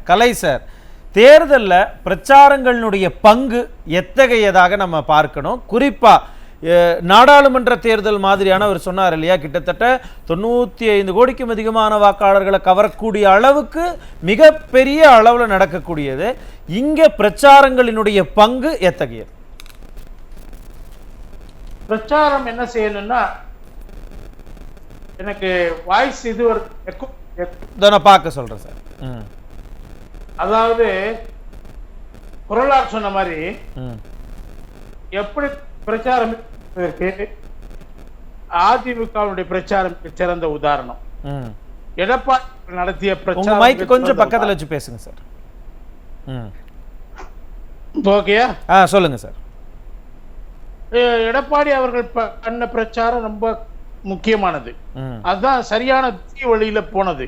கலை sir, தேர்தலில் பிரச்சாரங்களினுடைய பங்கு எத்தகையதாக நம்ம பார்க்கணும்? குறிப்பாக நாடாளுமன்ற தேர்தல் மாதிரியான அவர் சொன்னார் இல்லையா, கிட்டத்தட்ட 95 கோடிக்கும் அதிகமான வாக்காளர்களை கவரக்கூடிய அளவுக்கு மிகப்பெரிய அளவில் நடக்கக்கூடியது. இங்கே பிரச்சாரங்களினுடைய பங்கு எத்தகையது? பிரச்சாரம் என்ன செய்யணும்னா, எனக்கு வாய்ஸ் இது ஒரு நான் பார்க்க சொல்றேன் சார். அதாவது குரலார் சொன்ன மாதிரி எப்படி பிரச்சாரம் அதிமுகவுடைய பிரச்சாரம் சிறந்த உதாரணம். எடப்பாடி நடத்திய பிரச்சாரம். மைக் கொஞ்சம் பக்கத்துல வச்சு பேசுங்க சார். ஓகேயா? சொல்லுங்க சார். எடப்பாடி அவர்கள் பண்ண பிரச்சாரம் ரொம்ப முக்கியமானது. அதுதான் சரியான வழியில போனது.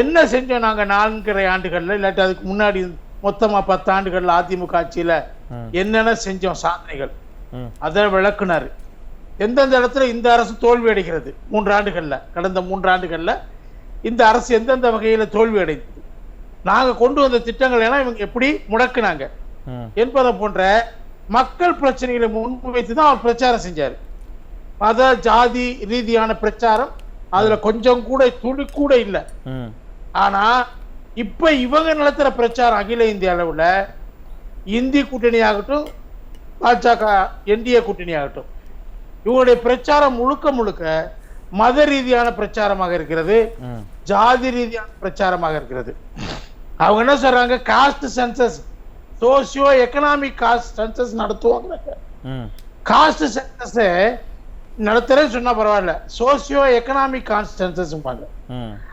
என்ன செஞ்சோம் நாங்க 4.5 ஆண்டுகள்ல, இல்லாட்டி அதுக்கு முன்னாடி மொத்தமா 10 ஆண்டுகள்ல அதிமுக ஆட்சியில என்னென்ன செஞ்சோம் சாதனைகள், அதை விளக்குனாரு. எந்தெந்த இடத்துல இந்த அரசு தோல்வி அடைகிறது 3 ஆண்டுகள்ல, கடந்த 3 ஆண்டுகள்ல இந்த அரசு எந்தெந்த வகையில தோல்வி அடைந்தது, நாங்க கொண்டு வந்த திட்டங்கள் எல்லாம் இவங்க எப்படி முடக்குனாங்க என்பதை போன்ற மக்கள் பிரச்சனைகளை முன்வைத்துதான் அவர் பிரச்சாரம் செஞ்சாரு. மத ஜாதி ரீதியான பிரச்சாரம் அதுல கொஞ்சம் கூட துளி கூட இல்லை. ஆனா இப்ப இவங்க நடத்துற பிரச்சாரம் அகில இந்திய அளவுல இந்தி கூட்டணி ஆகட்டும், பாஜக என்டிஏ கூட்டணி ஆகட்டும், இவங்களுடைய பிரச்சாரம் முழுக்க முழுக்க மத ரீதியான பிரச்சாரமாக இருக்கிறது, ஜாதி ரீதியான பிரச்சாரமாக இருக்கிறது. அவங்க என்ன சொல்றாங்க, caste census, socio economic caste census நடத்துவாங்க. காஸ்ட் சென்சஸ் நடத்துறேன்னு சொன்னா பரவாயில்ல, சோசியோ எக்கனாமிக் காஸ்ட் சென்சஸ்.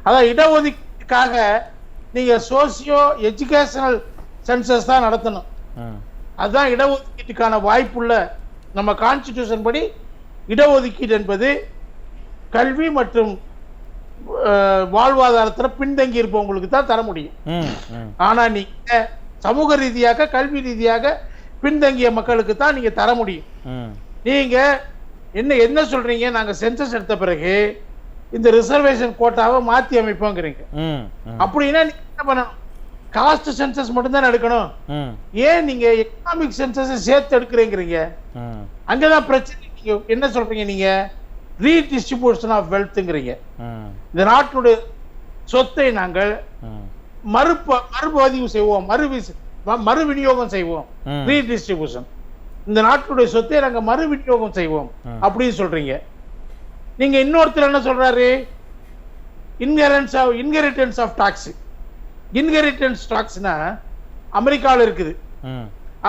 அதான் இடஒதுக்கீட்டுக்காக நீங்க சோசியோ எஜுகேஷனல் சென்சஸ் தான் நடத்தணும். அதுதான் இடஒதுக்கீட்டுக்கான வாய்ப்புள்ள, நம்ம கான்ஸ்டிடியூஷன் படி இடஒதுக்கீடு என்பது கல்வி மற்றும் வாழ்வாதாரத்துல பின்தங்கி இருப்பவங்களுக்கு தான் தர முடியும். ஆனா நீங்க சமூக ரீதியாக கல்வி ரீதியாக பின்தங்கிய மக்களுக்கு தான் நீங்க தர முடியும். நீங்க என்ன சொல்றீங்க, நாங்க சென்சஸ் எடுத்த பிறகு இந்த ரிசர்வேஷன் கோட்டாவை மாத்தி அமைப்போங்கிறீங்க. அப்படின்னா நீங்க என்ன பண்ணணும், காஸ்ட் சென்சஸ் மட்டும் தான் எடுக்கணும். ஏன் நீங்க எக்கனாமிக் சென்சஸ் சேர்த்து எடுக்கிறீங்க? அங்கதான் பிரச்சனை. நீங்க என்ன சொல்றீங்க, நீங்க ரீடிஸ்ட்ரிபியூஷன் ஆஃப் வெல்த்ங்கிறீங்க. இந்த நாட்டினுடைய சொத்தை நாங்கள் மறுபதிவு செய்வோம், மறு விநியோகம் செய்வோம், ரீடிஸ்ட்ரிபியூஷன். இந்த நாட்டுடைய சொத்தை நாங்க மறு விநியோகம் செய்வோம் அப்படின்னு சொல்றீங்க. நீங்க இன்னொருத்தர் என்ன சொல்றாரு, இன்ஹெரிட்டன்ஸ் ஆஃப் டாக்ஸ். இன்ஹெரிட்டன்ஸ் டாக்ஸ்னா அமெரிக்காவில் இருக்குது.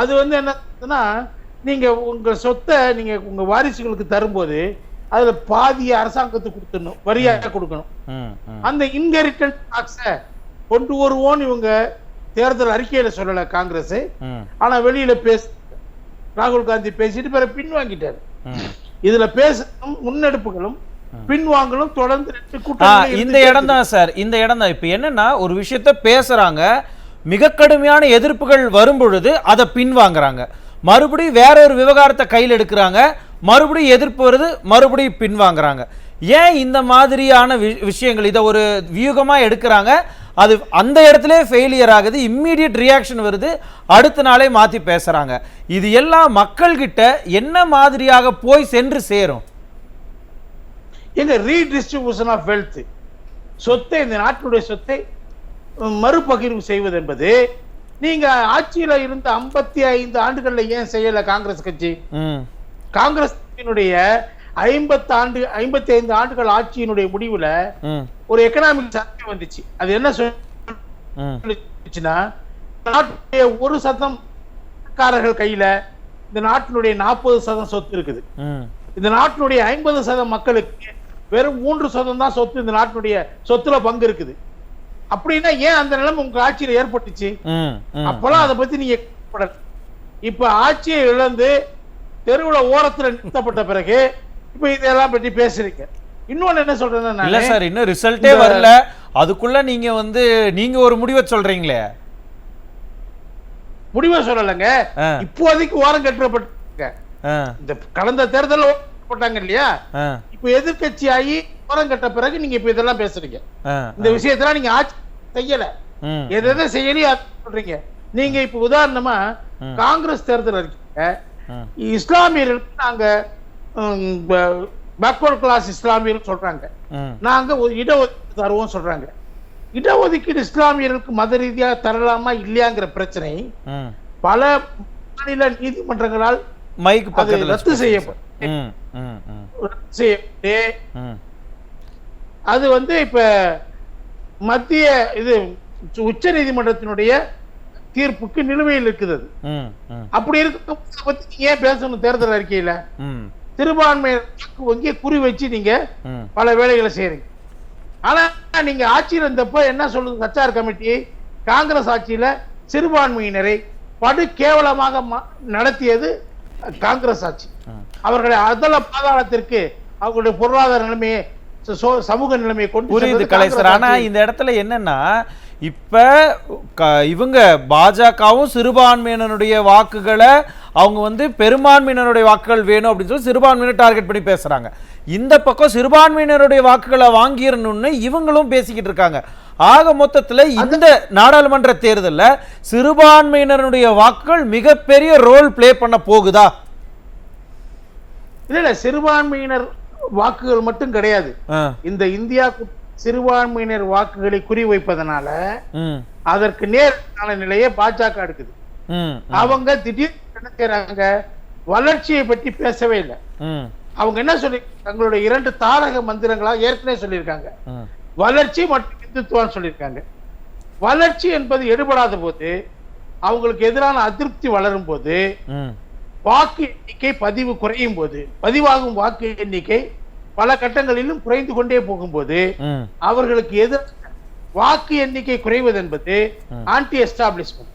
அது என்னன்னா, நீங்க உங்க சொத்தை நீங்க உங்க வாரிசுகளுக்கு தரும்போது அதுல பாதிய அரசாங்கத்துக்கு கொடுத்துடணும், வரியாக கொடுக்கணும். அந்த இன்ஹெரிட்டன்ஸ் டாக்ஸ கொண்டு வருவோன்னு இவங்க தேர்தல் அறிக்கையில சொல்லல காங்கிரஸ். ஆனா வெளியில ராகுல் காந்தி பேசிட்டு பிறகு பின்வாங்கிட்டாரு. இதுல பேசும் முன்னெடுப்புகளும் பின்வாங்கலும் தொடர்ந்து இந்த இடம் தான் சார். இந்த இடம் தான் இப்ப என்னன்னா, ஒரு விஷயத்த பேசுறாங்க, மிக கடுமையான எதிர்ப்புகள் வரும் பொழுது அதை பின்வாங்குறாங்க, மறுபடியும் வேற ஒரு விவகாரத்தை கையில் எடுக்கிறாங்க, மறுபடியும் எதிர்ப்பு வருது, மறுபடியும் பின்வாங்குறாங்க. ஏன் இந்த மாதிரியான விஷயங்கள் இதை ஒரு வியூகமா எடுக்கிறாங்க? அது அந்த இடத்துல ஃபெயிலியர் ஆகுது, இம்மீடியட் ரியாக்ஷன் வருது, அடுத்த நாளே மாத்தி பேசுறாங்க. இது எல்லாம் மக்கள் கிட்ட என்ன மாதிரியாக போய் சென்று சேரும்? எங்க ரீடிஸ்ட்ரிபியூஷன் ஆஃப் வெல்த், சொத்தை, இந்த நாட்டுடைய சொத்தை மறுபகிர்வு செய்வது என்பது நீங்க ஆட்சியில இருந்த 55 ஆண்டுகள்ல ஏன் செய்யல காங்கிரஸ் கட்சி? காங்கிரஸ் கட்சியினுடைய 55 ஆண்டுகள் ஆட்சியினுடைய முடிவுல ஒரு எக்கனாமிக் சர்வே வந்துச்சு. அது என்ன சொல்லுச்சுன்னா, நாட்டுடைய 1% கையில இந்த நாட்டினுடைய 40% சொத்து இருக்குது. இந்த நாட்டினுடைய 50% மக்களுக்கு வெறும் 3% தான் சொத்து, இந்த நாட்டினுடைய சொத்துல பங்கு இருக்குது. அப்படின்னா ஏன் அந்த நிலைமை உங்க ஆட்சியில ஏற்பட்டுச்சு? அப்பெல்லாம் அதை பத்தி நீங்க இப்ப ஆட்சியை இழந்து தெருவுல ஓரத்துல நிறுத்தப்பட்ட பிறகு இப்ப இதெல்லாம் பற்றி பேசுறீங்க. இன்னொன்னு என்ன சொல்றேன்னா, இல்ல சார், இன்னும் ரிசல்ட்டே வரல, அதுக்குள்ள நீங்க ஒரு முடிவை சொல்றீங்களே. முடிவை சொல்லலங்க, இப்போதைக்கு ஓரம் கட்டப்பட்ட இந்த கடந்த தேர்தல் போட்டாங்க இல்லையா, இப்ப எதிர்கட்சி ஆகி ஓரம் கட்ட பிறகு நீங்க இப்ப இதெல்லாம் பேசுறீங்க. இந்த விஷயத்தெல்லாம் நீங்க ஆட்சி செய்யல, எதை செய்யலையும் சொல்றீங்க. நீங்க இப்ப உதாரணமா காங்கிரஸ் தேர்தல் இருக்கீங்க, இஸ்லாமியர்களுக்கு நாங்க பேக்வர்ட் கிளாஸ் இஸ்லாமியர்கள் சொல்றாங்க, நாங்க இடஒதுக்கீடு தருவோம் சொல்றாங்க. இடஒதுக்கீடு இஸ்லாமியர்களுக்கு மத ரீதியா தரலாமா இல்லையாங்கிற பிரச்சனை பல மாநில நீதிமன்றங்களால் ரத்து செய்யப்பட்டு அது இப்ப மத்திய இது உச்ச நீதிமன்றத்தினுடைய தீர்ப்புக்கு நிலுவையில் இருக்குது. அப்படி இருக்க பத்தி நீங்க ஏன் பேசணும்? தேர்தல் அறிக்கையில சிறுபான்மையினர் வாக்கு வங்கியை குறி வச்சு நீங்க பல வேலைகளை செய்யறீங்க. ஆனா நீங்க ஆட்சியில் இருந்தப்ப என்ன சொல்லுது சச்சார் கமிட்டி? காங்கிரஸ் ஆட்சியில சிறுபான்மையினரை படு கேவலமாக நடத்தியது காங்கிரஸ் ஆட்சி. அவர்களை அதல பாதாளத்திற்கு அவர்களுடைய பொருளாதார நிலைமையை சமூக நிலைமையை கொண்டு புரியுது கலைசர். ஆனா இந்த இடத்துல என்னன்னா இப்ப இவங்க பாஜகவும் சிறுபான்மையினருடைய வாக்குகளை அவங்க பெரும்பான்மையினருடைய வாக்குகள் வேணும் அப்படின்னு சொல்லி சிறுபான்மையினர் டார்கெட் பண்ணி பேசுறாங்க. இந்த பக்கம் சிறுபான்மையினருடைய வாக்குகளை வாங்கிடணும்னு இவங்களும் பேசிக்கிட்டு இருக்காங்க. ஆக மொத்தத்துல இந்த நாடாளுமன்ற தேர்தலில் சிறுபான்மையினருடைய வாக்குகள் மிகப்பெரிய ரோல் பிளே பண்ண போகுதா? இல்ல சிறுபான்மையினர் வாக்குகள் மட்டும் கிடையாது. இந்த இந்தியா சிறுபான்மையினர் வாக்குகளை குறிவைப்பதனால அதற்கு நேரான நிலையை பாஜக எடுக்குது. அவங்க திடீர்னு என்ன செய்யறாங்க? வளர்ச்சியை பற்றி பேசவே இல்லை. அவங்க என்ன சொல்லி தங்களுடைய 2 தாரக மந்திரங்களாக ஏற்கனவே சொல்லியிருக்காங்க. வளர்ச்சி மற்றும் இந்துத்துவம் சொல்லியிருக்காங்க. வளர்ச்சி என்பது எடுபடாத போது, அவங்களுக்கு எதிரான அதிருப்தி வளரும் போது, வாக்கு எண்ணிக்கை பதிவு குறையும் போது, பதிவாகும் வாக்கு எண்ணிக்கை பல கட்டங்களிலும் குறைந்து கொண்டே போகும்போது அவர்களுக்கு எதிராக வாக்கு எண்ணிக்கை குறைவது என்பது ஆன்டி எஸ்டாப்ளிஷ்மெண்ட்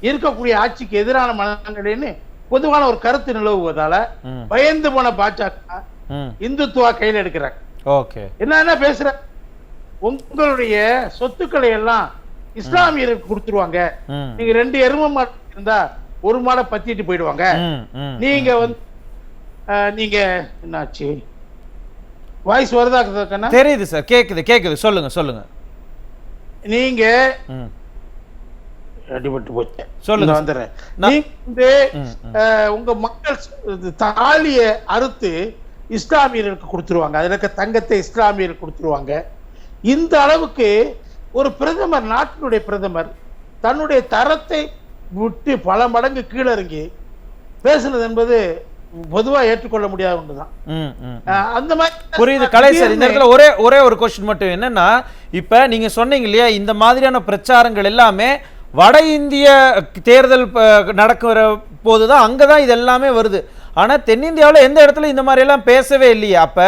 இருக்கக்கூடிய ஆட்சிக்கு எதிரான மனநிலைன்னு பொதுவான ஒரு கருத்து நிலவுவதால பயந்து போன பாஜக இந்துத்துவா கையில் எடுக்கிறாங்க. என்ன பேசுற? உங்களுடைய சொத்துக்களை எல்லாம் இஸ்லாமியருக்கு கொடுத்துருவாங்க. நீங்க 2 எரும மாடு இருந்தா 1 மாடை பத்திட்டு போயிடுவாங்க. நீங்க நீங்க என்னாச்சு? வாய்ஸ் வருதா? தெரியுது சார், கேக்குது. சொல்லுங்க சொல்லுங்க. நீங்க அடிபட்டு போச்சு. சொல்லுங்க, வந்துடுறேன். நீங்க உங்க மக்கள் தாலிய அறுத்து இஸ்லாமியர்களுக்கு கொடுத்துருவாங்க. அதுல இருக்க தங்கத்தை இஸ்லாமியர்களுக்கு கொடுத்துருவாங்க. இந்த அளவுக்கு ஒரு பிரதமர், நாட்டினுடைய பிரதமர் தன்னுடைய தரத்தை விட்டு பல மடங்கு கீழிறங்கி பேசுனது என்பது பொதுவா ஏற்றுக்கொள்ள முடியாத ஒன்றுதான். அந்த மாதிரி புரியுது கலைசர். இந்த இடத்துல ஒரே ஒரு கொஸ்டின் மட்டும் என்னன்னா, இப்ப நீங்க சொன்னீங்க இல்லையா, இந்த மாதிரியான பிரச்சாரங்கள் எல்லாமே வட இந்திய தேர்தல் நடக்கிற போதுதான் அங்கதான் இது எல்லாமே வருது. ஆனா தென்னிந்தியாவில் எந்த இடத்துல இந்த மாதிரி எல்லாம் பேசவே இல்லையே. அப்ப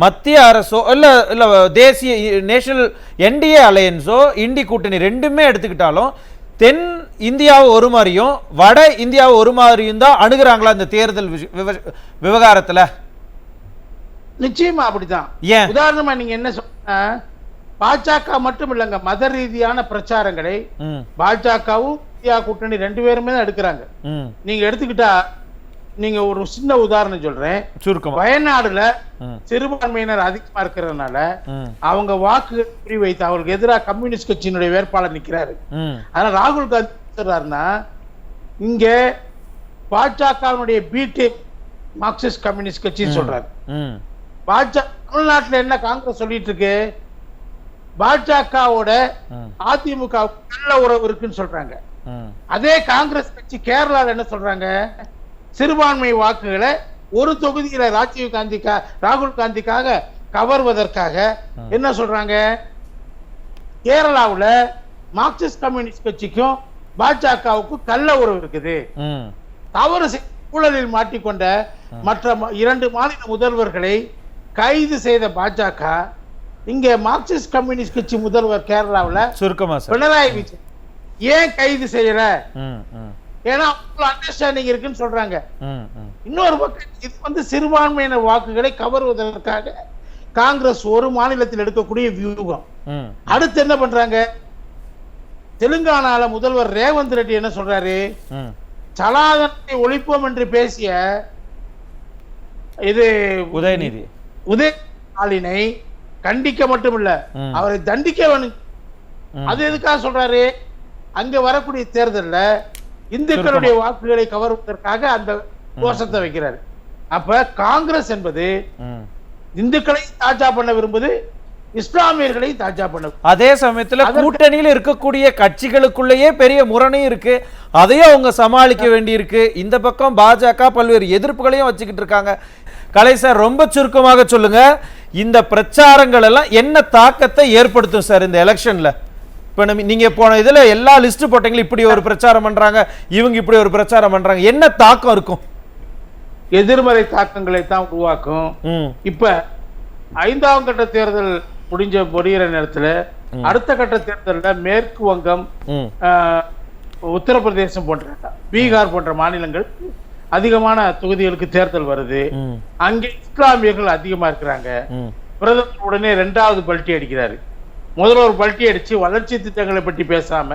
மத்திய அரசோ இல்ல தேசிய நேஷனல் என்டிஏ அலையன்ஸோ இண்டி கூட்டணி ரெண்டுமே எடுத்துக்கிட்டாலும் தென் இந்தியாவை ஒரு மாதிரியும் வட இந்தியாவை ஒரு மாதிரியும் தான் அணுகுறாங்களா இந்த தேர்தல் விவகாரத்துல? நிச்சயமா அப்படிதான். உதாரணமா நீங்க என்ன சொன்ன, பாஜக மட்டும் இல்லங்க, மத ரீதியான பிரச்சாரங்களை பாஜகவும் இந்தியா கூட்டணி 2 பேருமே தான் எடுக்கிறாங்க. நீங்க எடுத்துக்கிட்டா, நீங்க ஒரு சின்ன உதாரணம் சொல்றேன். வயநாடுல சிறுபான்மையினர் அதிகமா இருக்கிறதுனால அவங்க வாக்கு குறிவைத்து அவங்களுக்கு எதிராக கம்யூனிஸ்ட் கட்சியினுடைய வேட்பாளர் நிக்கிறாரு. ஆனா ராகுல் காந்தி சொல்றாருன்னா, இங்க பாஜகவினுடைய பிடி மார்க்சிஸ்ட் கம்யூனிஸ்ட் கட்சின்னு சொல்றாரு. பாஜக தமிழ்நாட்டுல என்ன காங்கிரஸ் சொல்லிட்டு இருக்கு? பாஜகவோட அதிமுக நல்ல உறவு இருக்குன்னு சொல்றாங்க. அதே காங்கிரஸ் கட்சி கேரளால என்ன சொல்றாங்க? சிறுபான்மை வாக்குகளை ஒரு தொகுதியில ராகுல் காந்திக்காக கவர்வதற்காக என்ன சொல்றாங்க? கேரளாவுல மார்க்சிஸ்ட் கம்யூனிஸ்ட் கட்சிக்கும் பாஜகவுக்கும் கள்ள உறவு இருக்குது. தவறு ஊழலில் மாட்டிக்கொண்ட மற்ற 2 மாநில முதல்வர்களை கைது செய்த பாஜக இங்க மார்க்சிஸ்ட் கம்யூனிஸ்ட் கட்சி முதல்வர் கேரளாவுல பினராயி விஜயன் ஏன் கைது செய்யல? ஏன்னா அண்டர்ஸ்டாண்டிங் இருக்குன்னு சொல்றாங்க. இன்னொரு பக்கம் இது சிறுபான்மையினர் வாக்குகளை கவர்வதற்காக காங்கிரஸ் ஒரு மாநிலத்தில் எடுக்கக்கூடிய வியூகம். அடுத்து என்ன பண்றாங்க? தெலுங்கானால முதல்வர் ரேவந்த் ரெட்டி என்ன சொல்றாரு? சனாதனத்தை ஒழிப்போம் என்று பேசிய இது உதயநிதி ஸ்டாலினை கண்டிக்க மட்டுமில்ல, அவரை தண்டிக்க வேணும். அது எதுக்காக சொல்றாரு? அங்க வரக்கூடிய தேர்தல்ல இந்துக்களுடைய வாக்குகளை கவர்வதற்காக அந்த கோஷத்தை வைக்கிறாரு. அப்ப காங்கிரஸ் என்பது இந்துக்களை தாஜா பண்ண விரும்புது, இஸ்லாமியர்களை தாஜா பண்ண. அதே சமயத்துல கூட்டணியில் இருக்கக்கூடிய கட்சிகளுக்குள்ளேயே பெரிய முரணையும் இருக்கு, அதையும் அவங்க சமாளிக்க வேண்டி இருக்கு. இந்த பக்கம் பாஜக பல்வேறு எதிர்ப்புகளையும் வச்சுக்கிட்டு இருக்காங்க. கலை சார், ரொம்ப சுருக்கமாக சொல்லுங்க, இந்த பிரச்சாரங்கள் எல்லாம் என்ன தாக்கத்தை ஏற்படுத்தும் சார் இந்த எலெக்ஷன்ல? இப்ப நீங்க போன இதுல எல்லா லிஸ்ட் போட்டீங்களா, இப்படி ஒரு பிரச்சாரம் பண்றாங்க, இவங்க இப்படி ஒரு பிரச்சாரம் பண்றாங்க, என்ன தாக்கம் இருக்கும்? எதிர்மறை தாக்கங்களை தான் உருவாக்கும். இப்ப 5ஆம் கட்ட தேர்தல் முடிகிற நேரத்துல அடுத்த கட்ட தேர்தலில் மேற்கு வங்கம், உத்தரப்பிரதேசம் போன்ற, பீகார் போன்ற மாநிலங்கள் அதிகமான தொகுதிகளுக்கு தேர்தல் வருது. அங்கே இஸ்லாமியர்கள் அதிகமா இருக்கிறாங்க. பிரதமர் உடனே 2வது பல்ட்டி அடிக்கிறாரு. முதல்ல ஒரு பல்ட்டி அடிச்சு வளர்ச்சி திட்டங்களை பற்றி பேசாம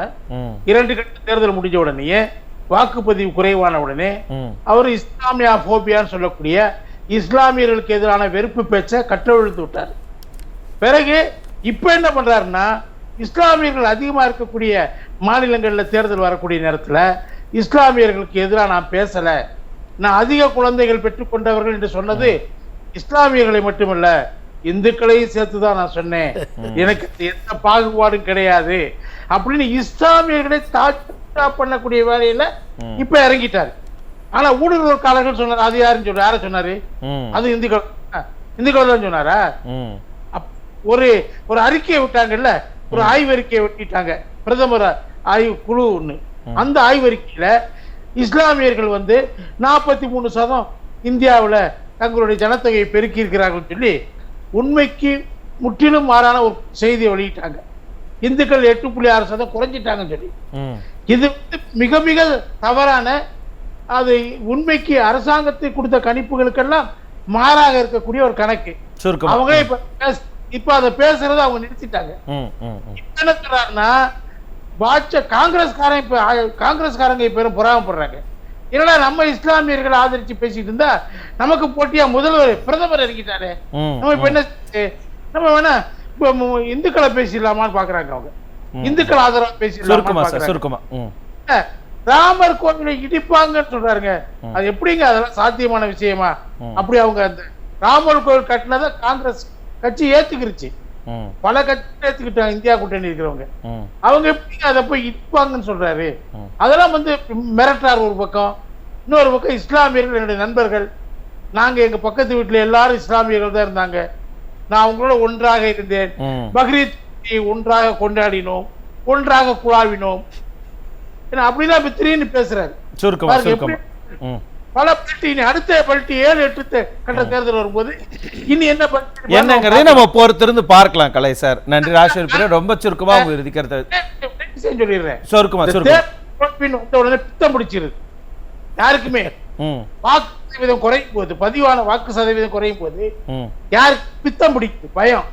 2 கட்ட தேர்தல் முடிஞ்ச உடனே, வாக்குப்பதிவு குறைவான உடனே அவர் இஸ்லாமியா போபியான்னு சொல்லக்கூடிய இஸ்லாமியர்களுக்கு எதிரான வெறுப்பு பேச்சை கட்டவிழ்த்து விட்டார். பிறகு இப்ப என்ன பண்றாருன்னா, இஸ்லாமியர்கள் அதிகமா இருக்கக்கூடிய மாநிலங்கள்ல தேர்தல் வரக்கூடிய நேரத்துல இஸ்லாமியர்களுக்கு எதிராக நான் பேசல, நான் அதிக குழந்தைகள் பெற்றுக்கொண்டவர்கள் என்று சொன்னது இஸ்லாமியர்களை மட்டுமல்ல இந்துக்களையும் சேர்த்துதான் நான் சொன்னேன், எனக்கு எந்த பாகுபாடும் கிடையாது அப்படின்னு இஸ்லாமியர்களை தாக்கா பண்ணக்கூடிய வேலையில இப்ப இறங்கிட்டாரு. ஆனா ஊடுருவல்காரர்கள் சொன்னார், அது யாருன்னு சொல்ற, யார சொன்னாரு? அது இந்துக்கள் தான் சொன்னாரா? ஒரு அறிக்கையை விட்டாங்கல்ல, ஒரு ஆய்வறிக்கையை விட்டாங்க பிரதமர் ஆய்வு குழு ஒண்ணு. அந்த ஆய்வறிக்கையில இஸ்லாமியர்கள் 43% இந்தியாவுல தங்களுடைய ஜனத்தொகையை பெருக்கி இருக்கிறார்கள் சொல்லி உண்மைக்கு முற்றிலும் மாறான ஒரு செய்தியை வெளியிட்டாங்க. இந்துக்கள் 8.6% குறைஞ்சிட்டாங்கன்னு சொல்லி. இது மிக மிக தவறான, அது உண்மைக்கு அரசாங்கத்தை கொடுத்த கணிப்புகளுக்கெல்லாம் மாறாக இருக்கக்கூடிய ஒரு கணக்கு. அவங்களே இப்ப அதை பேசுறத அவங்க நிறுத்திட்டாங்க. என்ன சொல்றாருன்னா, காங்கிரஸ்காரங்க இப்ப பொறாமப்படுறாங்க. என்னடா நம்ம இஸ்லாமியர்களை ஆதரிச்சு பேசிட்டு இருந்தா நமக்கு போட்டியா முதல்வர் பிரதமர் இறங்கிட்டாரு, நம்ம இப்ப என்ன நம்ம வேணா இந்துக்களை பேசிடலாமான்னு பாக்குறாங்க. அவங்க இந்துக்கள் ஆதரவா பேசிடலாமா? ராமர் கோவிலை இடிப்பாங்கன்னு சொல்றாருங்க. அது எப்படிங்க அதெல்லாம் சாத்தியமான விஷயமா? அப்படி அவங்க அந்த ராமர் கோவில் கட்டினதை காங்கிரஸ் கட்சி ஏத்துக்கிருச்சு, பல கட்சி ஏத்துக்கிட்டாங்க இந்தியா கூட்டணி இருக்கிறவங்க. அவங்க எப்படி அதை போய் இடிப்பாங்கன்னு சொல்றாரு? அதெல்லாம் மிரட்டார் ஒரு பக்கம். இன்னொரு பக்கம் இஸ்லாமியர்கள் என்னுடைய நண்பர்கள், நாங்க எங்க பக்கத்து வீட்டுல எல்லாரும் இஸ்லாமியர்கள் தான் இருந்தாங்க, நான் அவங்களோட ஒன்றாக இருந்தேன், பக்ரீத் ஒன்றாக கொண்டாடினோம், ஒன்றாக குழாவினோம், அப்படிதான் திடீர்னு பேசுறாரு. பல பல்ட்டி, அடுத்த பல்ட்டி 7-8 கட்ட தேர்தல் வரும்போது இனி என்னங்கிறதை நம்ம பொறுத்திருந்து பார்க்கலாம். கலை சார், நன்றி. ராஜேஸ்வரி, ரொம்ப சுருக்கமா உங்க இறுதி கருத்தை சொல்லிடுறேன். பித்தம் பிடிச்சிருது யாருக்குமே. வாக்கு சதவீதம் குறையும் போது, பதிவான வாக்கு சதவீதம் குறையும் போது யாருக்கு பித்தம் பிடிக்குது? பயம்.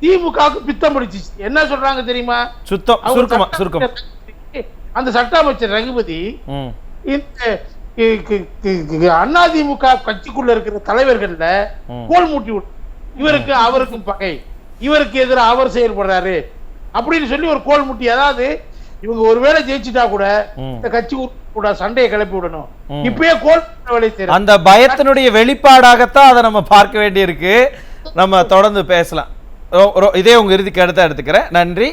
திமுகவுக்கு பித்தம் பிடிச்சிச்சு. என்ன சொல்றாங்க தெரியுமா? அந்த சட்ட அமைச்சர் ரகுபதி அதிமுக கட்சிக்குள்ள இருக்கிற தலைவர்கள்ல கோல் மூட்டி விட்டு, இவருக்கு அவருக்கும் பகை, இவருக்கு எதிராக அவர் செயல்படுறாரு அப்படின்னு சொல்லி ஒரு கோல் மூட்டி, அதாவது இவங்க ஒருவேளை ஜெயிச்சுட்டா கூட இந்த கட்சி கூட சண்டையை கிளப்பி விடணும். இப்பயே கோல் வேலை செய்யற அந்த பயத்தினுடைய வெளிப்பாடாகத்தான் அதை நம்ம பார்க்க வேண்டியிருக்கு. நம்ம தொடர்ந்து பேசலாம். இதே உங்க இறுதிக்கு அடுத்த எடுத்துக்கிறேன். நன்றி.